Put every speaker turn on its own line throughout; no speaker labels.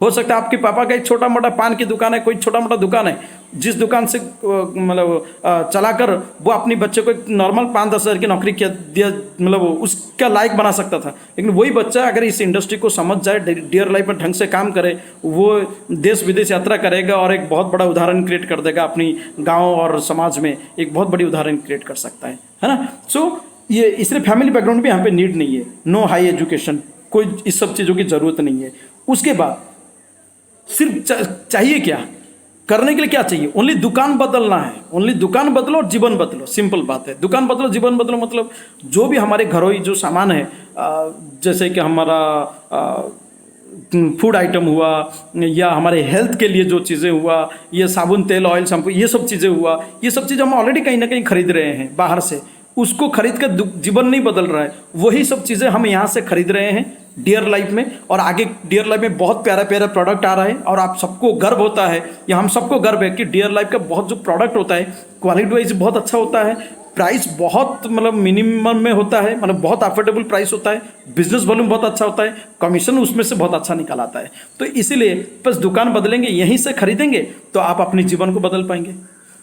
हो सकता है आपके पापा का एक छोटा मोटा पान की दुकान है, कोई छोटा मोटा दुकान है, जिस दुकान से चलाकर वो अपनी बच्चे को एक नॉर्मल 5-10 हज़ार की नौकरी किया दिया, मतलब उसका लायक बना सकता था। लेकिन वही बच्चा अगर इस इंडस्ट्री को समझ जाए, डियर लाइफ में ढंग से काम करे, वो देश विदेश यात्रा करेगा और एक बहुत बड़ा उदाहरण क्रिएट कर देगा अपनी गाँव और समाज में, एक बहुत बड़ी उदाहरण क्रिएट कर सकता है ना। सो ये इसलिए फैमिली बैकग्राउंड भी यहाँ पे नीड नहीं है, नो हाई एजुकेशन, कोई इस सब चीज़ों की ज़रूरत नहीं है। उसके बाद सिर्फ चाहिए क्या करने के लिए, क्या चाहिए? ओनली दुकान बदलना है, ओनली दुकान बदलो और जीवन बदलो, सिंपल बात है। दुकान बदलो जीवन बदलो मतलब जो भी हमारे घरों जो सामान है, जैसे कि हमारा फूड आइटम हुआ, या हमारे हेल्थ के लिए जो चीज़ें हुआ, ये साबुन तेल ऑयल शैम्पू, ये सब चीज़ें हुआ, ये सब चीज़ें हम ऑलरेडी कहीं ना कहीं खरीद रहे हैं बाहर से, उसको खरीद कर जीवन नहीं बदल रहा है, वही सब चीज़ें हम यहाँ से खरीद रहे हैं डियर लाइफ में। और आगे डियर लाइफ में बहुत प्यारा प्यारा प्रोडक्ट आ रहा है, और आप सबको गर्व होता है, या हम सबको गर्व है कि डियर लाइफ का बहुत जो प्रोडक्ट होता है क्वालिटी वाइज बहुत अच्छा होता है, प्राइस बहुत मतलब मिनिमम में होता है, मतलब बहुत अफोर्डेबल प्राइस होता है, बिजनेस वॉल्यूम बहुत अच्छा होता है, कमीशन उसमें से बहुत अच्छा निकल आता है। तो इसीलिए बस दुकान बदलेंगे, यहीं से खरीदेंगे तो आप अपने जीवन को बदल पाएंगे।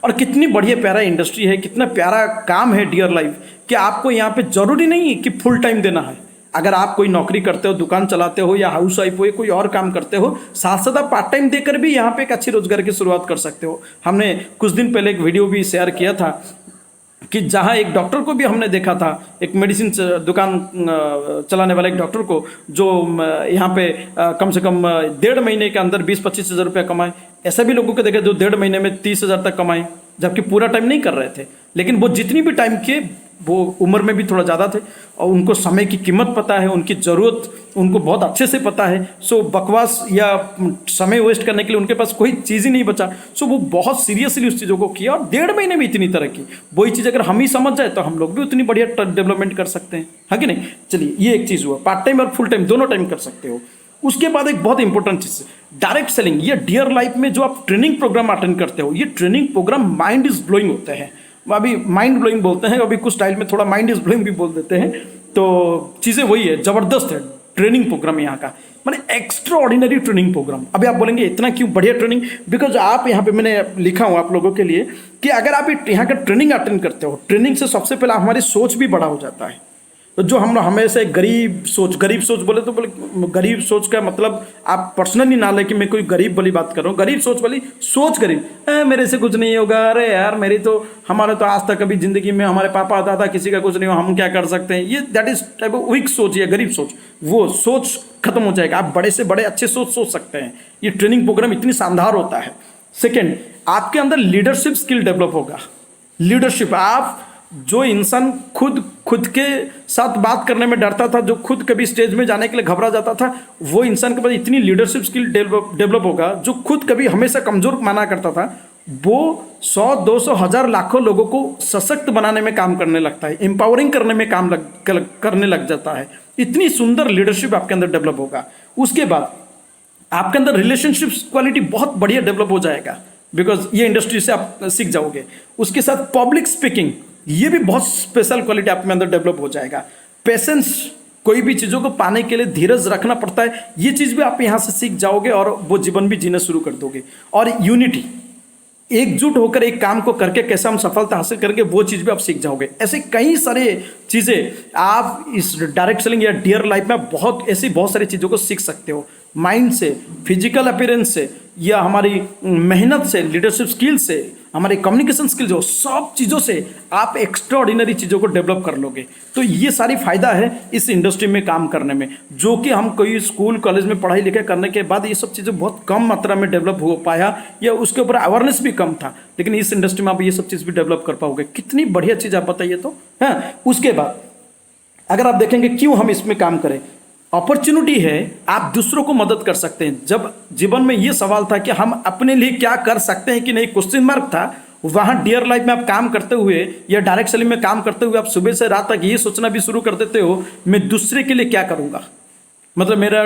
और कितनी बढ़िया प्यारा इंडस्ट्री है, कितना प्यारा काम है डियर लाइफ, कि आपको यहाँ पे जरूरी नहीं है कि फुल टाइम देना है। अगर आप कोई नौकरी करते हो, दुकान चलाते हो, या हाउस वाइफ हो, या कोई और काम करते हो, साथ साथ आप पार्ट टाइम देकर भी यहाँ पे एक अच्छी रोजगार की शुरुआत कर सकते हो। हमने कुछ दिन पहले एक वीडियो भी शेयर किया था कि जहाँ एक डॉक्टर को भी हमने देखा था, एक मेडिसिन दुकान चलाने वाले एक डॉक्टर को, जो यहाँ पे कम से कम 1.5 महीने के अंदर 20-25 हज़ार रुपया कमाए। ऐसा भी लोगों को देखा जो 1.5 महीने में 30 हज़ार तक कमाए, जबकि पूरा टाइम नहीं कर रहे थे, लेकिन वो जितनी भी टाइम किए, वो उम्र में भी थोड़ा ज़्यादा थे और उनको समय की कीमत पता है, उनकी ज़रूरत उनको बहुत अच्छे से पता है। सो बकवास या समय वेस्ट करने के लिए उनके पास कोई चीज़ ही नहीं बचा। सो वो बहुत सीरियसली उस चीज़ों को किया और 1.5 महीने में इतनी तरक्की। वही चीज़ अगर हम ही समझ जाए तो हम लोग भी उतनी बढ़िया डेवलपमेंट कर सकते हैं, है कि नहीं। चलिए, ये एक चीज़ हुआ, पार्ट टाइम और फुल टाइम दोनों टाइम कर सकते हो। उसके बाद एक बहुत इंपॉर्टेंट चीज़ है डायरेक्ट सेलिंग। ये डियर लाइफ में जो आप ट्रेनिंग प्रोग्राम अटेंड करते हो, ये training program mind is blowing होते हैं। अभी माइंड ब्लोइंग बोलते हैं, अभी कुछ स्टाइल में थोड़ा माइंड इज ब्लोइंग भी बोल देते हैं। तो चीज़ें वही है, ज़बरदस्त है ट्रेनिंग प्रोग्राम यहाँ का, मैंने एक्स्ट्रा ऑर्डिनरी ट्रेनिंग प्रोग्राम। अभी आप बोलेंगे इतना क्यों बढ़िया ट्रेनिंग, बिकॉज आप यहाँ पे मैंने लिखा हूँ आप लोगों के लिए कि अगर आप यहाँ का ट्रेनिंग अटेंड करते हो, ट्रेनिंग से सबसे पहले हमारी सोच भी बड़ा हो जाता है। तो जो हम हमेशा गरीब सोच बोले तो बोले, गरीब सोच का मतलब आप पर्सनली ना ले कि मैं कोई गरीब वाली बात कर रहा हूँ। गरीब सोच वाली सोच, गरीब मेरे से कुछ नहीं होगा, अरे यार मेरी तो, हमारे तो आज तक कभी जिंदगी में हमारे पापा दादा किसी का कुछ नहीं हो, हम क्या कर सकते हैं, ये that is type of weak सोच या गरीब सोच। वो सोच खत्म हो जाएगा, आप बड़े से बड़े अच्छे सोच सकते हैं। ये ट्रेनिंग प्रोग्राम इतनी शानदार होता है। सेकेंड, आपके अंदर लीडरशिप स्किल डेवलप होगा। लीडरशिप, आप जो इंसान खुद के साथ बात करने में डरता था, जो खुद कभी स्टेज में जाने के लिए घबरा जाता था, वो इंसान के पास इतनी लीडरशिप स्किल डेवलप होगा। जो खुद कभी हमेशा कमजोर माना करता था, वो 100, 200, 1000 लाखों लोगों को सशक्त बनाने में काम करने लगता है, एम्पावरिंग करने में काम करने लग जाता है। इतनी सुंदर लीडरशिप आपके अंदर डेवलप होगा। उसके बाद आपके अंदर रिलेशनशिप क्वालिटी बहुत बढ़िया डेवलप हो जाएगा, बिकॉज ये इंडस्ट्री से आप सीख जाओगे। उसके साथ पब्लिक स्पीकिंग, ये भी बहुत स्पेशल क्वालिटी आपके अंदर डेवलप हो जाएगा। पेशेंस, कोई भी चीज़ों को पाने के लिए धीरज रखना पड़ता है, ये चीज़ भी आप यहाँ से सीख जाओगे और वो जीवन भी जीना शुरू कर दोगे। और यूनिटी, एकजुट होकर एक काम को करके कैसे हम सफलता हासिल करेंगे, वो चीज़ भी आप सीख जाओगे। ऐसे कई सारे चीज़ें आप इस डायरेक्ट सेलिंग या डियर लाइफ में बहुत सारी चीज़ों को सीख सकते हो। माइंड से, फिजिकल अपीयरेंस से, या हमारी मेहनत से, लीडरशिप स्किल से, हमारे कम्युनिकेशन स्किल्स हो, सब चीज़ों से आप एक्स्ट्रा ऑर्डिनरी चीज़ों को डेवलप कर लोगे। तो ये सारी फायदा है इस इंडस्ट्री में काम करने में, जो कि हम कोई स्कूल कॉलेज में पढ़ाई लिखाई करने के बाद ये सब चीज़ें बहुत कम मात्रा में डेवलप हो पाया, या उसके ऊपर अवेयरनेस भी कम था। लेकिन इस इंडस्ट्री में आप ये सब चीज़ भी डेवलप कर पाओगे। कितनी बढ़िया चीज़ आप बताइए तो। हाँ, उसके बाद अगर आप देखेंगे क्यों हम इसमें काम करें, अपॉर्चुनिटी है, आप दूसरों को मदद कर सकते हैं। जब जीवन में ये सवाल था कि हम अपने लिए क्या कर सकते हैं कि नहीं, क्वेश्चन मार्क था, वहाँ डियर लाइफ में आप काम करते हुए या डायरेक्ट सेलिंग में काम करते हुए आप सुबह से रात तक ये सोचना भी शुरू कर देते हो, मैं दूसरे के लिए क्या करूँगा। मतलब मेरा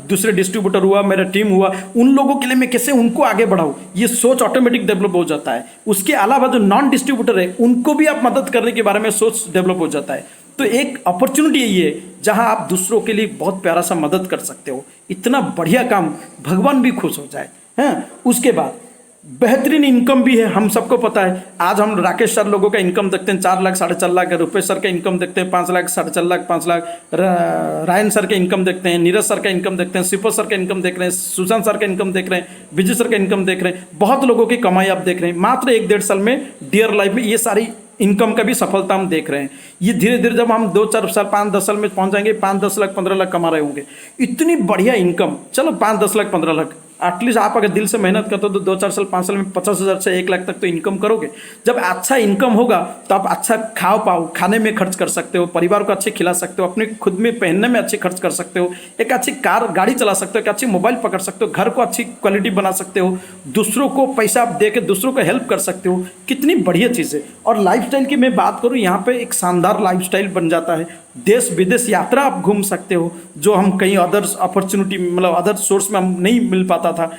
दूसरे डिस्ट्रीब्यूटर हुआ, मेरा टीम हुआ, उन लोगों के लिए मैं कैसे उनको आगे बढ़ाऊँ, ये सोच ऑटोमेटिक डेवलप हो जाता है। उसके अलावा जो नॉन डिस्ट्रीब्यूटर है, उनको भी आप मदद करने के बारे में सोच डेवलप हो जाता है। तो एक अपॉर्चुनिटी यही है जहां आप दूसरों के लिए बहुत प्यारा सा मदद कर सकते हो। इतना बढ़िया काम, भगवान भी खुश हो जाए। हैं, उसके बाद बेहतरीन इनकम भी है, हम सबको पता है। आज हम राकेश सर लोगों का इनकम देखते हैं 4 लाख 4.5 लाख, रुपेश सर का इनकम देखते हैं 5 लाख 4.5 लाख 5 लाख, रायन सर का इनकम देखते हैं, नीरज सर का इनकम देखते हैं, सिपो सर का इनकम देख रहे हैं, सुशांत सर का इनकम देख रहे हैं, विजय सर का इनकम देख रहे हैं। बहुत लोगों की कमाई आप देख रहे हैं। मात्र 1-1.5 साल में डियर लाइफ में ये सारी इनकम का भी सफलता हम देख रहे हैं। ये धीरे धीरे जब हम 2-4 साल 5-10 साल में पहुंच जाएंगे, 5-10 लाख 15 लाख कमा रहे होंगे। इतनी बढ़िया इनकम, चलो 5-10 लाख 15 लाख, एटलीस्ट आप अगर दिल से मेहनत करते हो तो 2-4 साल 5 साल में 50,000 से 1 लाख तक तो इनकम करोगे। जब अच्छा इनकम होगा तो आप अच्छा खाने में खर्च कर सकते हो, परिवार को अच्छे खिला सकते हो, अपने खुद में पहनने में अच्छे खर्च कर सकते हो, एक अच्छी गाड़ी चला सकते हो, एक अच्छी मोबाइल पकड़ सकते हो, घर को अच्छी क्वालिटी बना सकते हो, दूसरों को पैसा दे के दूसरों को हेल्प कर सकते हो। कितनी बढ़िया चीज़ है। और लाइफस्टाइल की मैं बात करूँ, यहाँ पे एक शानदार लाइफस्टाइल बन जाता है। देश विदेश यात्रा आप घूम सकते हो, जो हम कहीं अदर्स अपॉर्चुनिटी मतलब अदर सोर्स में हम नहीं मिल पाता था,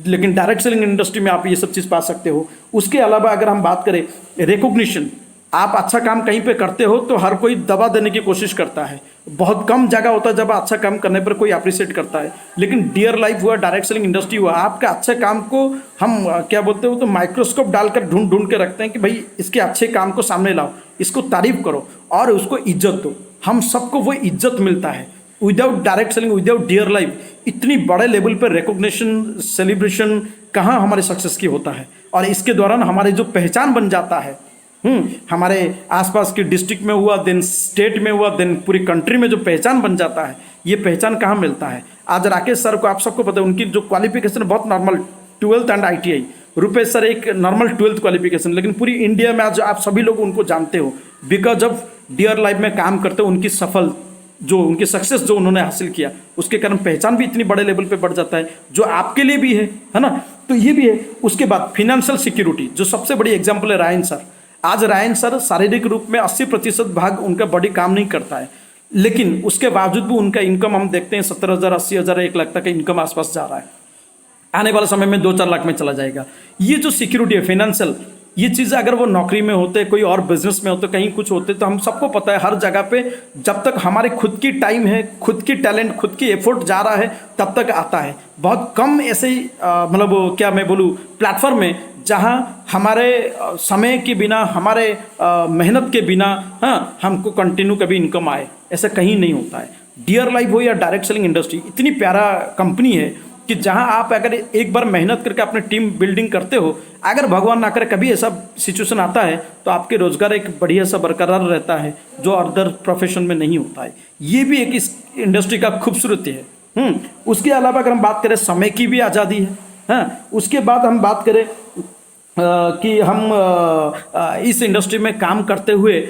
लेकिन डायरेक्ट सेलिंग इंडस्ट्री में आप ये सब चीज़ पा सकते हो। उसके अलावा अगर हम बात करें रिकॉग्निशन, आप अच्छा काम कहीं पे करते हो तो हर कोई दबा देने की कोशिश करता है। बहुत कम जगह होता है जब अच्छा काम करने पर कोई अप्रिशिएट करता है। लेकिन डियर लाइफ हुआ, डायरेक्ट सेलिंग इंडस्ट्री हुआ, आपका अच्छे काम को हम क्या बोलते हो तो माइक्रोस्कोप डालकर ढूंढ ढूंढ के रखते हैं कि भाई इसके अच्छे काम को सामने लाओ, इसको तारीफ करो और उसको इज्जत दो। हम सबको वो इज्जत मिलता है। Without direct selling, without dear life, इतनी बड़े लेवल पर रिकॉग्निशन सेलिब्रेशन कहाँ हमारे सक्सेस की होता है। और इसके दौरान हमारे जो पहचान बन जाता है, हमारे आसपास के डिस्ट्रिक्ट में हुआ, देन स्टेट में हुआ, देन पूरी कंट्री में जो पहचान बन जाता है, ये पहचान कहाँ मिलता है। आज राकेश सर को आप सबको पता है, उनकी जो क्वालिफिकेशन बहुत normal 12th and ITI, Rupesh sir एक नॉर्मल 12th क्वालिफिकेशन, लेकिन पूरी इंडिया में आज आप सभी लोग उनको जानते हो बिकॉज ऑफ डियर लाइफ में काम करते हो। उनकी उनकी सक्सेस जो उन्होंने हासिल किया, उसके कारण पहचान भी इतनी बड़े लेवल पे बढ़ जाता है, जो आपके लिए भी है ना। तो ये भी है। उसके बाद फिनेंशियल सिक्योरिटी, जो सबसे बड़ी एग्जांपल है रायन सर। आज रायन सर शारीरिक रूप में 80% भाग उनका बॉडी काम नहीं करता है, लेकिन उसके बावजूद भी उनका इनकम हम देखते हैं 70,000 80,000 1 लाख तक का इनकम आसपास जा रहा है। आने वाले समय में 2-4 लाख में चला जाएगा। ये जो सिक्योरिटी है फिनेंशियल, ये चीज़ें अगर वो नौकरी में होते, कोई और बिजनेस में होते, कहीं कुछ होते, तो हम सबको पता है हर जगह पे जब तक हमारे खुद की टाइम है, खुद की टैलेंट, खुद की एफर्ट जा रहा है, तब तक आता है। बहुत कम ऐसे ही मतलब क्या मैं बोलूँ प्लेटफॉर्म में जहाँ हमारे समय के बिना, हमारे मेहनत के बिना हमको कंटिन्यू कभी इनकम आए, ऐसा कहीं नहीं होता है। डियर लाइफ हो या डायरेक्ट सेलिंग इंडस्ट्री, इतनी प्यारा कंपनी है कि जहां आप अगर एक बार मेहनत करके अपने टीम बिल्डिंग करते हो, अगर भगवान ना करे कभी ऐसा सिचुएशन आता है, तो आपके रोजगार एक बढ़िया सा बरकरार रहता है, जो अदर प्रोफेशन में नहीं होता है। ये भी एक इस इंडस्ट्री का खूबसूरती है। उसके अलावा अगर हम बात करें समय की भी आज़ादी है। उसके बाद हम बात करें कि हम इस इंडस्ट्री में काम करते हुए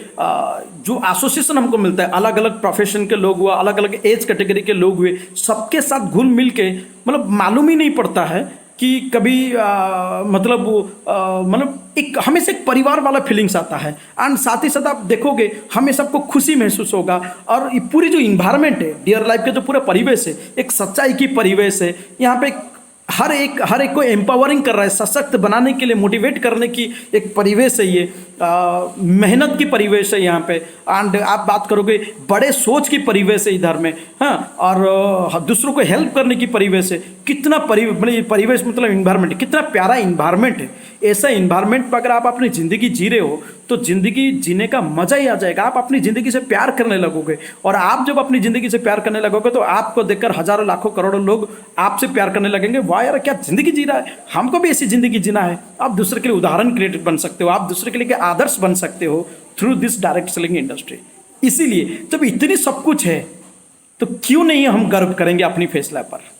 जो एसोसिएशन हमको मिलता है, अलग अलग प्रोफेशन के लोग हुआ, अलग अलग एज कैटेगरी के लोग हुए, सबके साथ घुल मिल के मतलब मालूम ही नहीं पड़ता है कि कभी मतलब एक हमेशा एक परिवार वाला फीलिंग्स आता है। एंड साथ ही साथ आप देखोगे हमें सबको खुशी महसूस होगा। और ये पूरी जो इन्वायरमेंट है, डियर लाइफ का जो पूरा परिवेश है, एक सच्चाई की परिवेश है। यहाँ पे हर एक को एम्पावरिंग कर रहा है, सशक्त बनाने के लिए, मोटिवेट करने की एक परिवेश है ये। मेहनत की परिवेश है यहाँ पे। एंड आप बात करोगे बड़े सोच की परिवेश है इधर में, और दूसरों को हेल्प करने की परिवेश है। कितना परिवेश मतलब इन्वायरमेंट, कितना प्यारा इन्वायरमेंट है। ऐसा इन्वायरमेंट पर अगर आप अपनी ज़िंदगी जी रहे हो तो ज़िंदगी जीने का मज़ा ही आ जाएगा। आप अपनी ज़िंदगी से प्यार करने लगोगे, और आप जब अपनी ज़िंदगी से प्यार करने लगोगे तो आपको देखकर हज़ारों लाखों करोड़ों लोग आपसे प्यार करने लगेंगे। वाह यार, क्या ज़िंदगी जी रहा है, हमको भी ऐसी ज़िंदगी जीना है। आप दूसरे के लिए उदाहरण क्रिएट बन सकते हो, आप दूसरे के लिए आदर्श बन सकते हो through this direct selling industry. इसीलिए जब इतनी सब कुछ है तो क्यों नहीं हम गर्व करेंगे अपनी फैसला पर।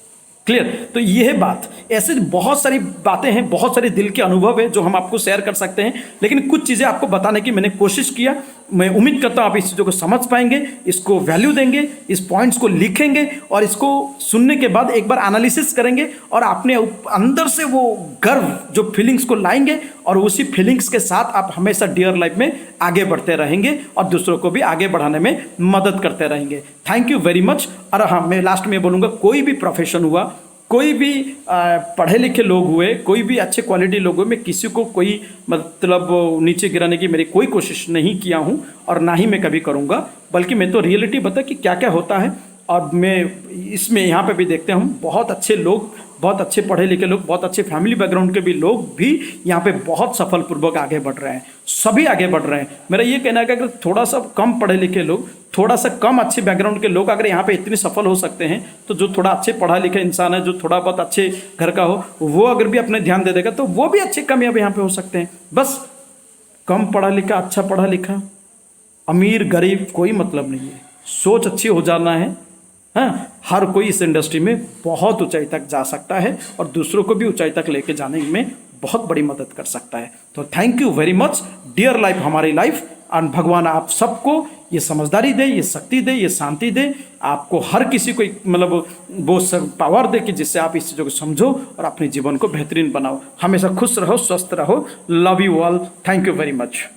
क्लियर। तो ये है बात। ऐसे बहुत सारी बातें हैं, बहुत सारे दिल के अनुभव है जो हम आपको शेयर कर सकते हैं, लेकिन कुछ चीज़ें आपको बताने की मैंने कोशिश किया। मैं उम्मीद करता हूँ आप इस चीज़ों को समझ पाएंगे, इसको वैल्यू देंगे, इस पॉइंट्स को लिखेंगे, और इसको सुनने के बाद एक बार एनालिसिस करेंगे, और अपने अंदर से वो गर्व जो फीलिंग्स को लाएंगे, और उसी फीलिंग्स के साथ आप हमेशा डियर लाइफ में आगे बढ़ते रहेंगे और दूसरों को भी आगे बढ़ाने में मदद करते रहेंगे। Thank you very much. और हाँ, मैं लास्ट में बोलूँगा, कोई भी प्रोफेशन हुआ, कोई भी पढ़े लिखे लोग हुए, कोई भी अच्छे क्वालिटी लोग हुए, मैं किसी को कोई मतलब नीचे गिराने की मेरी कोई कोशिश नहीं किया हूँ और ना ही मैं कभी करूँगा, बल्कि मैं तो रियलिटी बता कि क्या क्या होता है। और मैं इसमें यहाँ पे भी देखते हैं हम बहुत अच्छे लोग, बहुत अच्छे पढ़े लिखे लोग, बहुत अच्छे फैमिली बैकग्राउंड के भी लोग भी यहाँ पे बहुत सफलपूर्वक आगे बढ़ रहे हैं, सभी आगे बढ़ रहे हैं। मेरा ये कहना है कि अगर थोड़ा सा कम पढ़े लिखे लोग, थोड़ा सा कम अच्छे बैकग्राउंड के लोग अगर यहाँ पे इतने सफल हो सकते हैं, तो जो थोड़ा अच्छे पढ़ा लिखा इंसान है, जो थोड़ा बहुत अच्छे घर का हो, वो अगर भी अपने ध्यान दे देगा तो वो भी अच्छे कामयाब यहाँ पे हो सकते हैं। बस कम पढ़ा लिखा, अच्छा पढ़ा लिखा, अमीर गरीब कोई मतलब नहीं है, सोच अच्छी हो जाना है। हाँ, हर कोई इस इंडस्ट्री में बहुत ऊंचाई तक जा सकता है और दूसरों को भी ऊंचाई तक लेके जाने में बहुत बड़ी मदद कर सकता है। तो thank you very much dear life, हमारी लाइफ। और भगवान आप सबको ये समझदारी दे, ये शक्ति दे, ये शांति दे, आपको हर किसी को मतलब वो सब पावर दे कि जिससे आप इस चीज़ों को समझो और अपने जीवन को बेहतरीन बनाओ। हमेशा खुश रहो, स्वस्थ रहो। Love you all, thank you very much.